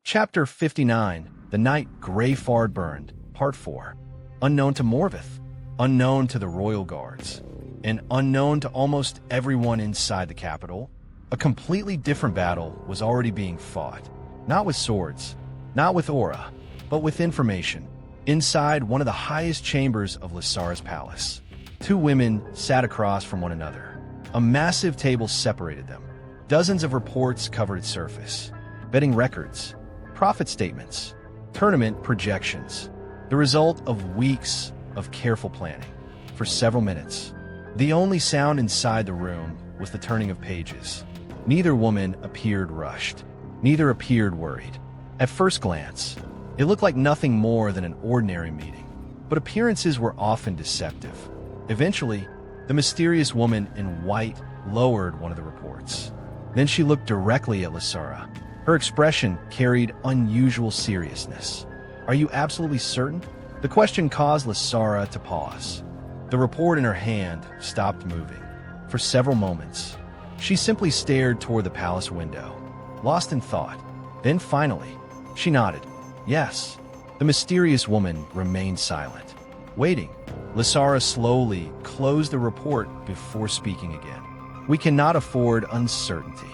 Chapter 59, The Night Greyfard Burned, Part 4. Unknown to Morveth, unknown to the royal guards, and unknown to almost everyone inside the capital, a completely different battle was already being fought. Not with swords, not with aura, but with information. Inside one of the highest chambers of Lyssara's palace, two women sat across from one another. A massive table separated them. Dozens of reports covered its surface. Betting records, profit statements, tournament projections. The result of weeks of careful planning. For several minutes, the only sound inside the room was the turning of pages. Neither woman appeared rushed. Neither appeared worried. At first glance, it looked like nothing more than an ordinary meeting. But appearances were often deceptive. Eventually, the mysterious woman in white lowered one of the reports. Then she looked directly at Lyssara. Her expression carried unusual seriousness. "Are you absolutely certain?" The question caused Lyssara to pause. The report in her hand stopped moving. For several moments, she simply stared toward the palace window, lost in thought. Then finally, she nodded. Yes. The mysterious woman remained silent, waiting. Lyssara slowly closed the report before speaking again. "We cannot afford uncertainty."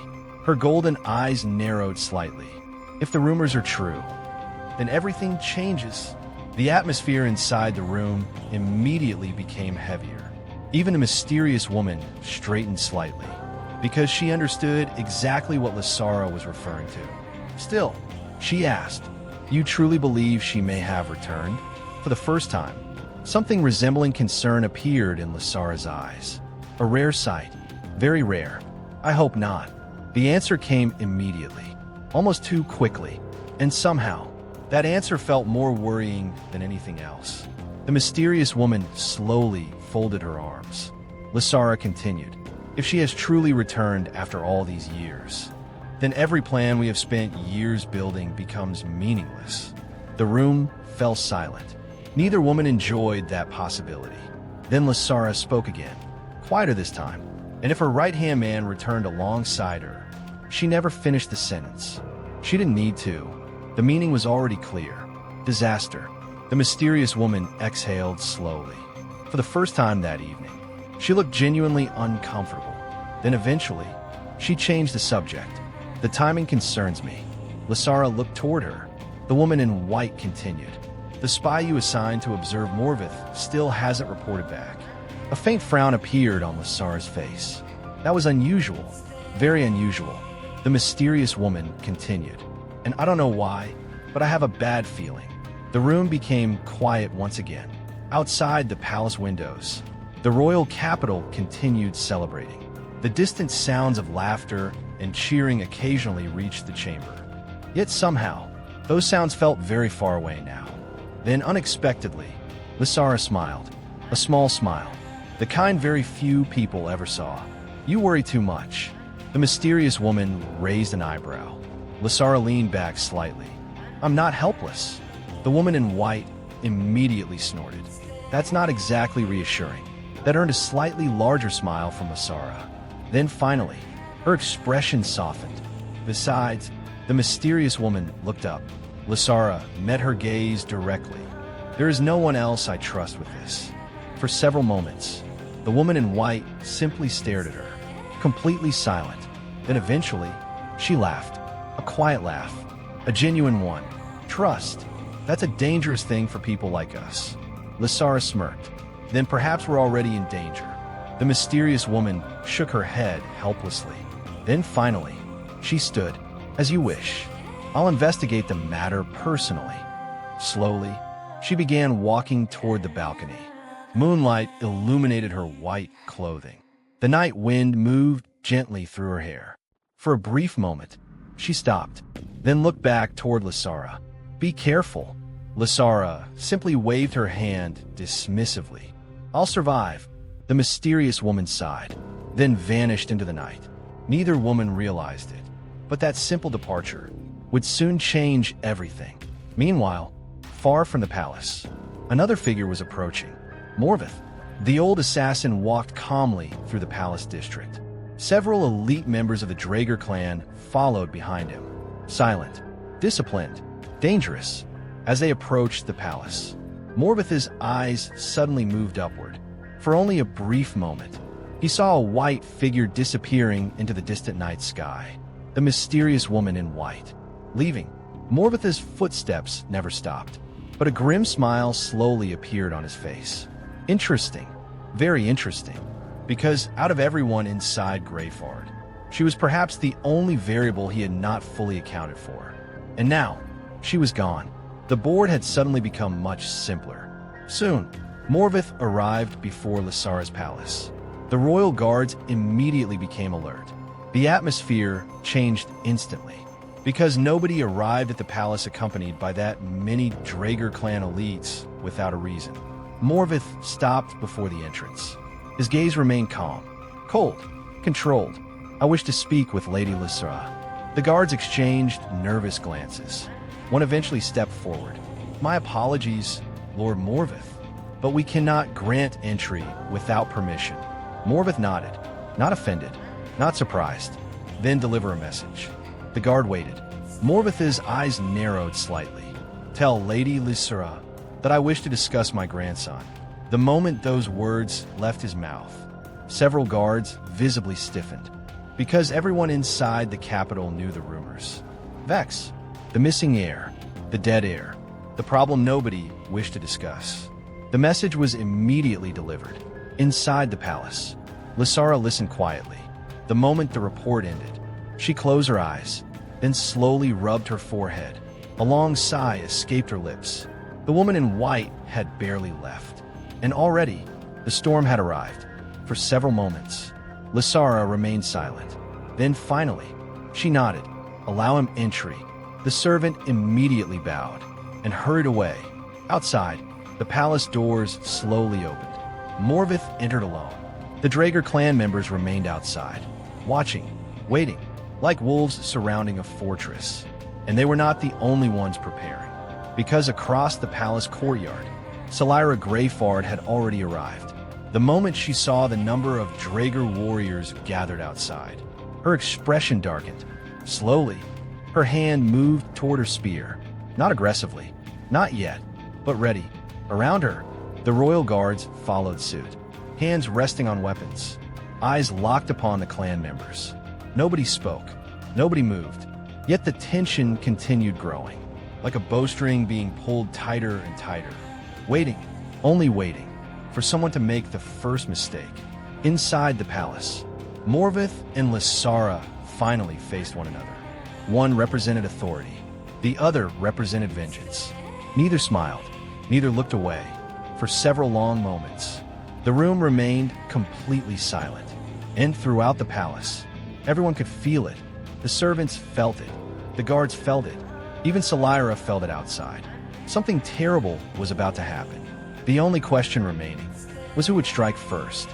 Her golden eyes narrowed slightly. "If the rumors are true, then everything changes." The atmosphere inside the room immediately became heavier. Even the mysterious woman straightened slightly, because she understood exactly what Lyssara was referring to. Still, she asked, "You truly believe she may have returned?" For the first time, something resembling concern appeared in Lyssara's eyes. A rare sight. Very rare. "I hope not." The answer came immediately, almost too quickly, and somehow, that answer felt more worrying than anything else. The mysterious woman slowly folded her arms. Lyssara continued, "If she has truly returned after all these years, then every plan we have spent years building becomes meaningless." The room fell silent. Neither woman enjoyed that possibility. Then Lyssara spoke again, quieter this time. "And if her right-hand man returned alongside her?" She never finished the sentence. She didn't need to. The meaning was already clear. Disaster. The mysterious woman exhaled slowly. For the first time that evening, she looked genuinely uncomfortable. Then eventually, she changed the subject. "The timing concerns me." Lyssara looked toward her. The woman in white continued, "The spy you assigned to observe Morveth still hasn't reported back." A faint frown appeared on Lyssara's face. "That was unusual. Very unusual." The mysterious woman continued, "And I don't know why, but I have a bad feeling." The room became quiet once again. Outside the palace windows, the royal capital continued celebrating. The distant sounds of laughter and cheering occasionally reached the chamber. Yet somehow, those sounds felt very far away now. Then unexpectedly, Lyssara smiled. A small smile. The kind very few people ever saw. "You worry too much." The mysterious woman raised an eyebrow. Lyssara leaned back slightly. "I'm not helpless." The woman in white immediately snorted. "That's not exactly reassuring." That earned a slightly larger smile from Lyssara. Then finally, her expression softened. Besides, the mysterious woman looked up. Lyssara met her gaze directly. "There is no one else I trust with this." For several moments, the woman in white simply stared at her, completely silent. Then eventually, she laughed. A quiet laugh. A genuine one. "Trust. That's a dangerous thing for people like us." Lyssara smirked. "Then perhaps we're already in danger." The mysterious woman shook her head helplessly. Then finally, she stood. "As you wish. I'll investigate the matter personally." Slowly, she began walking toward the balcony. Moonlight illuminated her white clothing. The night wind moved gently through her hair. For a brief moment, she stopped, then looked back toward Lyssara. "Be careful." Lyssara simply waved her hand dismissively. "I'll survive." The mysterious woman sighed, then vanished into the night. Neither woman realized it, but that simple departure would soon change everything. Meanwhile, far from the palace, another figure was approaching. Morveth. The old assassin walked calmly through the palace district. Several elite members of the Draegor Clan followed behind him, silent. disciplined, dangerous. As they approached the palace, Morveth's eyes suddenly moved upward. For only a brief moment, he saw a white figure disappearing into the distant night sky. The mysterious woman in white. Leaving, Morveth's footsteps never stopped, but a grim smile slowly appeared on his face. Interesting, very interesting, because out of everyone inside Greyfard, she was perhaps the only variable he had not fully accounted for. And now, she was gone. The board had suddenly become much simpler. Soon, Morveth arrived before Lyssara's palace. The royal guards immediately became alert. The atmosphere changed instantly, because nobody arrived at the palace accompanied by that many Draegor Clan elites without a reason. Morveth stopped before the entrance. His gaze remained calm, cold, controlled. "I wish to speak with Lady Lyssara." The guards exchanged nervous glances. One eventually stepped forward. "My apologies, Lord Morveth, but we cannot grant entry without permission." Morveth nodded, not offended, not surprised. "Then deliver a message." The guard waited. Morveth's eyes narrowed slightly. "Tell Lady Lyssara that I wish to discuss my grandson." The moment those words left his mouth, several guards visibly stiffened, because everyone inside the capital knew the rumors. Vex, the missing heir, the dead heir, the problem nobody wished to discuss. The message was immediately delivered. Inside the palace, Lyssara listened quietly. The moment the report ended, she closed her eyes, then slowly rubbed her forehead. A long sigh escaped her lips. The woman in white had barely left, and already the storm had arrived. For several moments, Lyssara remained silent. Then finally, she nodded. "Allow him entry." The servant immediately bowed and hurried away. Outside, the palace doors slowly opened. Morveth entered alone. The Draegor clan members remained outside, watching, waiting, like wolves surrounding a fortress. And they were not the only ones preparing, because across the palace courtyard, Lyssara Greyfard had already arrived. The moment she saw the number of Draegor warriors gathered outside, her expression darkened. Slowly, her hand moved toward her spear, not aggressively, not yet, but ready. Around her, the royal guards followed suit, hands resting on weapons, eyes locked upon the clan members. Nobody spoke, nobody moved, yet the tension continued growing, like a bowstring being pulled tighter and tighter, waiting, only waiting, for someone to make the first mistake. Inside the palace, Morveth and Lyssara finally faced one another. One represented authority, the other represented vengeance. Neither smiled, neither looked away. For several long moments, the room remained completely silent. And throughout the palace, everyone could feel it. The servants felt it, the guards felt it, even Lyssara felt it outside. Something terrible was about to happen. The only question remaining was who would strike first.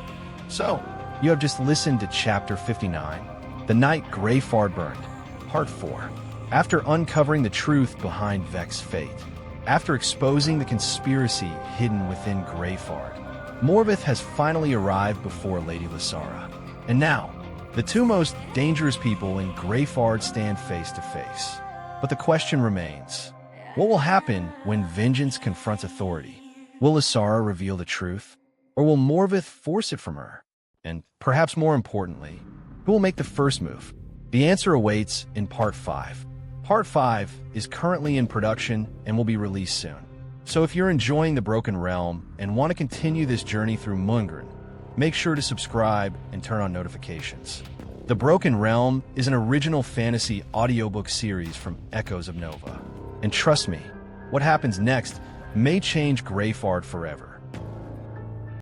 So, you have just listened to Chapter 59, The Night Greyfard Burned, Part 4. After uncovering the truth behind Vex's fate, after exposing the conspiracy hidden within Greyfard, Morveth has finally arrived before Lady Lyssara. And now, the two most dangerous people in Greyfard stand face to face. But the question remains, what will happen when vengeance confronts authority? Will Lyssara reveal the truth, or will Morveth force it from her? And perhaps more importantly, who will make the first move? The answer awaits in Part 5. Part 5 is currently in production and will be released soon. So if you're enjoying The Broken Realm and want to continue this journey through Mungren, make sure to subscribe and turn on notifications. The Broken Realm is an original fantasy audiobook series from Echoes of Nova. And trust me, what happens next may change Greyfard forever.